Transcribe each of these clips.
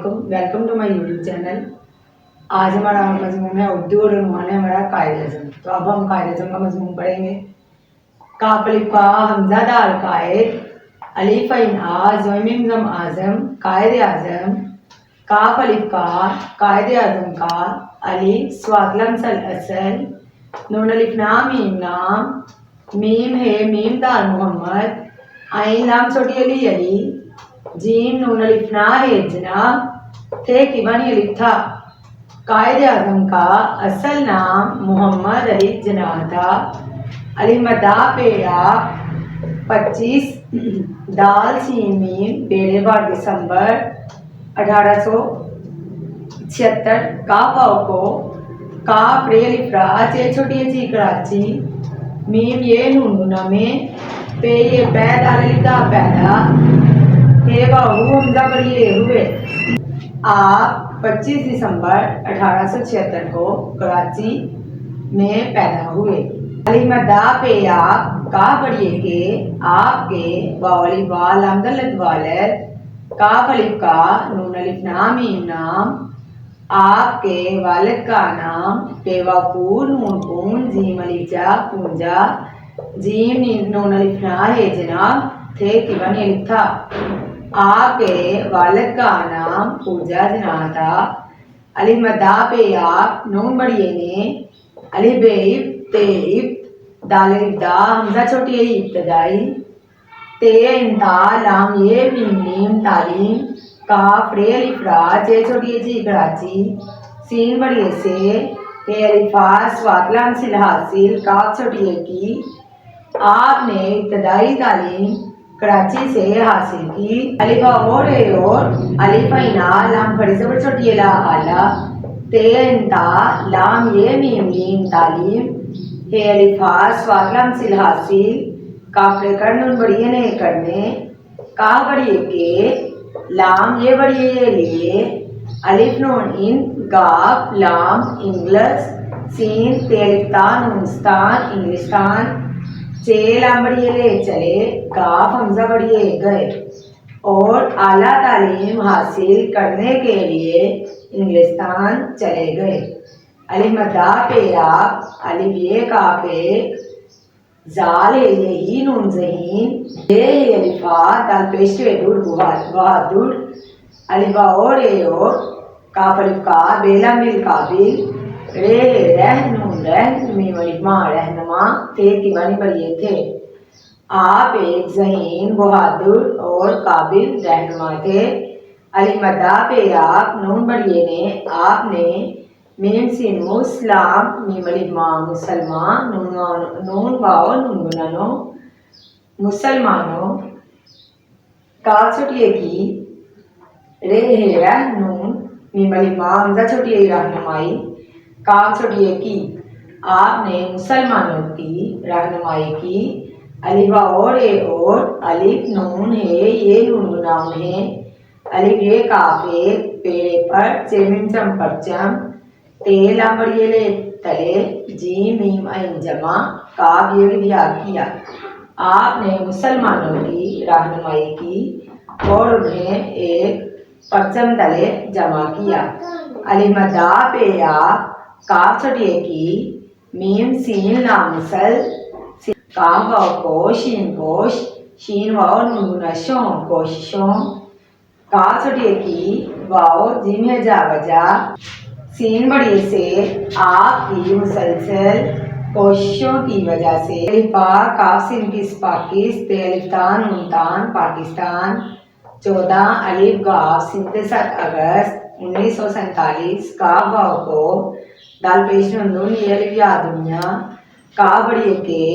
Welcome to my YouTube channel. आज हमारा मजमून है उर्दू और उन्वान है हमारा कायद-ए-आज़म। तो अब हम कायद-ए-आज़म का मजमून पढ़ेंगे। काफ अलिफ का हमजा दाल कायद, अलिफ ऐन आ ज़ोय मीम ज़म आज़म कायद-ए-आज़म। काफ अलिफ का कायद-ए-आज़म का अलिफ स्वाद लम्सल असल, नून अलिफ नाम मीम नाम, मीम है मीम दाल मोहम्मद, ऐन लाम छोटी अली अली, जीम नून अलिफ ना है जना, थे की बनी अलिफ था। कायद-ए-आज़म का असल नाम मोहम्मद अली जना था। अलिफ मद्दा पेड़ा 25 दाल सीन मीम बेड़े बार दिसंबर 1876। काफाओ को काफ रे अलिफ रा चे छोटी ची कराची, मीम ये नून गुना में, पे ये पैदा अलिफ दा पैदा, हे बाहू हमजा बड़िए हुए। आप 25 दिसंबर 1876 को कराची में पैदा हुए। अलिफ मद्दा पे आप का बड़िए के आपके वाली वाल अमदलत वालद, काफ अलिफ का नून अलिफ नाम मीम नाम, आपके वालिद का नाम, बेवकूफ नून कून जीम अलिफ जा पूंजा, जीम नून अलिफ ना है जना, थे की बनी अलिफ था। आपके वालिद का नाम पूजा जना था। अलिफ मद्दा पे आप नून बड़िए ने, अलिफ बेइब तेइब दाल अलिफ दा हमजा छोटी है इब्तदाई, ते इंता लाम ये मीम मीम तालीम, काफ रे अलिफ रा चे छोटी है जी कराची, सीन बड़िए से, हे अलिफा स्वाद लाम सिल हासिल, काफ छोटी है की। आपने इब्तदाई तालीम कराची से हासिल की। अलिफा और अलिफा इना लाम खड़ी ज़बर छोटी ला आला, ते इंता लाम ये मीम मीम तालीम, हे अलिफा स्वाद लाम सिल हासिल, काफरे कर नून बड़िए ने करने, का बड़िए के लाम ये बड़िए ये लिए, अलिफ नून इन गाफ लाम इंग्लिश, सीन ते अलिफ ता नूनस्तान इंग्लिस्तान, चे लाम बड़िए ले चले, गाफ हमजा बड़िए गए। और आला तालीम हासिल करने के लिए इंग्लिस्तान चले गए। अलिफ मद्दा पे आप, अलिफ ये काफे, जाल ये ही नून ज़हीन, ये अलिफा दाल पेशवे दूर बहादुर, अलिफा और काफ अलिफ का बेला मिल काबिल, रे रह नून रह मीम अलिफ मा रहनुमा, थे की बनी बड़िए थे। आप एक ज़हीन बहादुर और काबिल रहनुमा थे। अलिफ मद्दा पे आप नून बड़िए ने, आपने मीम सीन मुस्लाम मीम अलिफ मा मुसलमान, नून वाओ नून गुनानो मुसलमानों, काफ छोटी की, रे है नून मीम अलिफ मा हमजा छोटी रहनुमाई, काफ छोटी की। आपने मुसलमानों की रहनुमाई की। अलिफा और अलिफ नून है ये नून गुनाउन है, अलिफ ये काफे पेड़े पर चेमिम चम परचम, तेला बड़िए ले तले, जी मीम ऐन जमा, काफ ये विधिया किया। आपने मुसलमानों की रहनुमाई की और उन्हें एक परचम तले जमा किया। अलिफ मद्दा पे आप काफ छोटी की, मीम सीन लाम मुसल, काफ वाओ को शीन वाओ नून गुना शों कोशिशों, काफ छोटी की, वाओ जिम है जा वजा, सीन बड़िए से, आपकी मुसलसल कोशिशों की वजह से। अलिफा काफ सीन की पाकिस, ते अलिफ तान नून तान पाकिस्तान, 14 अलिफ गाफ 7 अगस्त 1947। काफ वाओ को दाल पेश नून ये अलिफ या दुनिया, का बड़िए के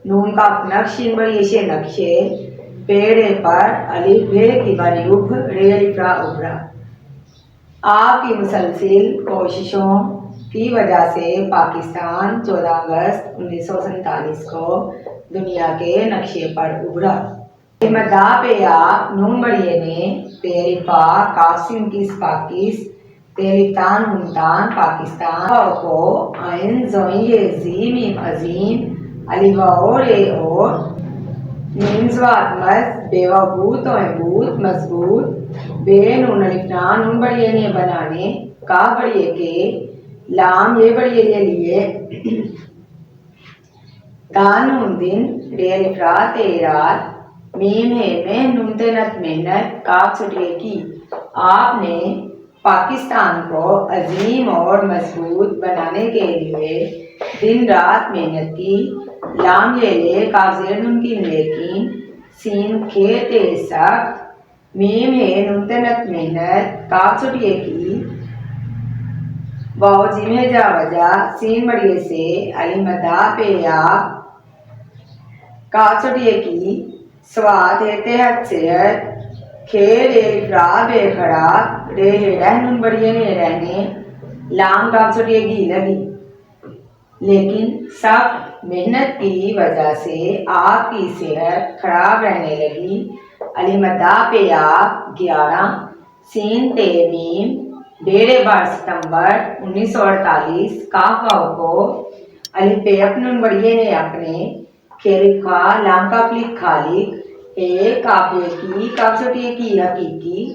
नून का नक्शीन बड़िए से नक्शे, पेड़े पर अलिफ भे की बनी उभ, रे अलिफ रा उभरा। आपकी मुसलसिल कोशिशों की वजह से पाकिस्तान 14 अगस्त 1947 को दुनिया के नक्शे पर उभरा। मद्दा पे आप नून बड़िए ने, पे अलिफा कासिम की पाकिस, ते अलिफ तान नून तान पाकिस्तान, को ऐन ज़ोय जी मीम अजीम, अलिफा और मीम ज़बात मस बेवबूत और बूत मजबूत बे नून अलिफ ना नून बड़िए ने बनाने का बड़िए के लाम ये बड़िए ये लिए दानून दिन रे अलिफ रा तेरात मीम है में नून तेनत मेहनत काफ छुटिए की। आपने पाकिस्तान को अजीम और मजबूत बनाने के लिए दिन रात मेहनत की। लाम ये ले काफ ज़ेर नून की लेकिन सीन खे ते सख्त मीम है नून तेनत मेहनत काफ छुटिए की। वाव जिम है जा वजा सीन बड़िए से अली मदा पे या काफ छुटिए की। स्वाद है तेहत सेहत खेल एक रा बेखड़ा रे रहनुन बढ़िए ने रहने लाम काफ छुटिए की लगी। लेकिन सख्त मेहनत की वजह से आपकी सेहत खराब रहने लगी। अली मदा पे आप 11 सीन ते मीम 12 सितंबर 1948 काफाओ को अली पे अपनुन बढ़िए ने अपने खेलिखा लाम का फ्लिक खालिक ए काफे की काफ छुटिए की हकीकी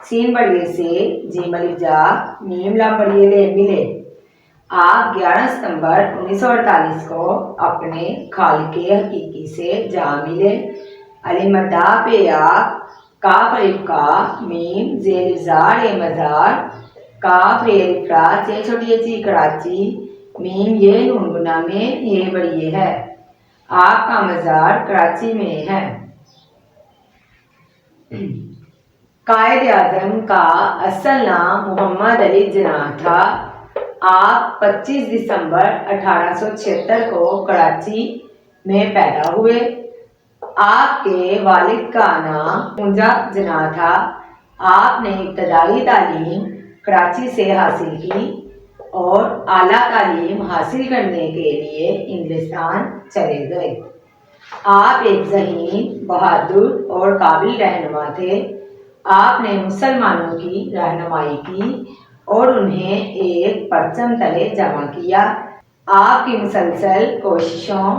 सीन बढ़िए से जीम अलिफ जा मीम लाम बढ़िए ले मिले। आप 11 सितंबर 1948 को अपने खालिके हकीकी से जा मिले। अली मदा पे आप काफ अलिफ का मीम जेल जार ए मजार काफ रे अलिफ रा चे छोटी ची कराची मीम ये नून गुना में ये बढ़िए है। आपका मजार कराची में है। कायद आजम का असल नाम मोहम्मद अली जिन्नाह था। आप 25 दिसंबर 1876 को कराची में पैदा हुए। आपके वालिद का नाम मुंजा जिन्नाह था। आपने इब्तदाई तालीम कराची से हासिल की और आला तालीम हासिल करने के लिए इंग्लिस्तान चले गए। आप एक ज़हीन, बहादुर और काबिल रहनुमा थे। आपने मुसलमानों की रहनुमाई की और उन्हें एक परचम तले जमा किया। आपकी मुसलसल कोशिशों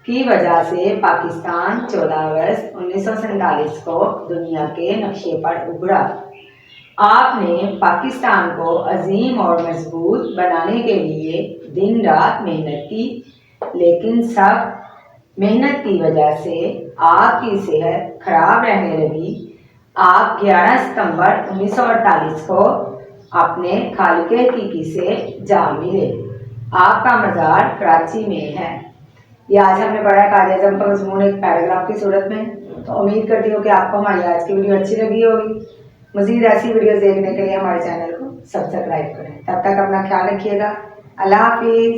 की वजह से पाकिस्तान 14 अगस्त 1947 को दुनिया के नक्शे पर उभरा। आपने पाकिस्तान को अजीम और मजबूत बनाने के लिए दिन रात मेहनत की, लेकिन सब मेहनत की वजह से आपकी सेहत खराब रहने लगी। आप 11 सितंबर 1948 को अपने खालिके हकीकी से जा मिले। आपका मज़ार कराची में है। ये आज हमने पढ़ा कायदे आज़म का मज़मून एक पैराग्राफ की सूरत में। तो उम्मीद करती हूँ कि आपको हमारी आज की वीडियो अच्छी लगी होगी। मज़ीद ऐसी वीडियोस देखने के लिए हमारे चैनल को सब्सक्राइब करें। तब तक अपना ख्याल रखिएगा। अल्लाह हाफिज़।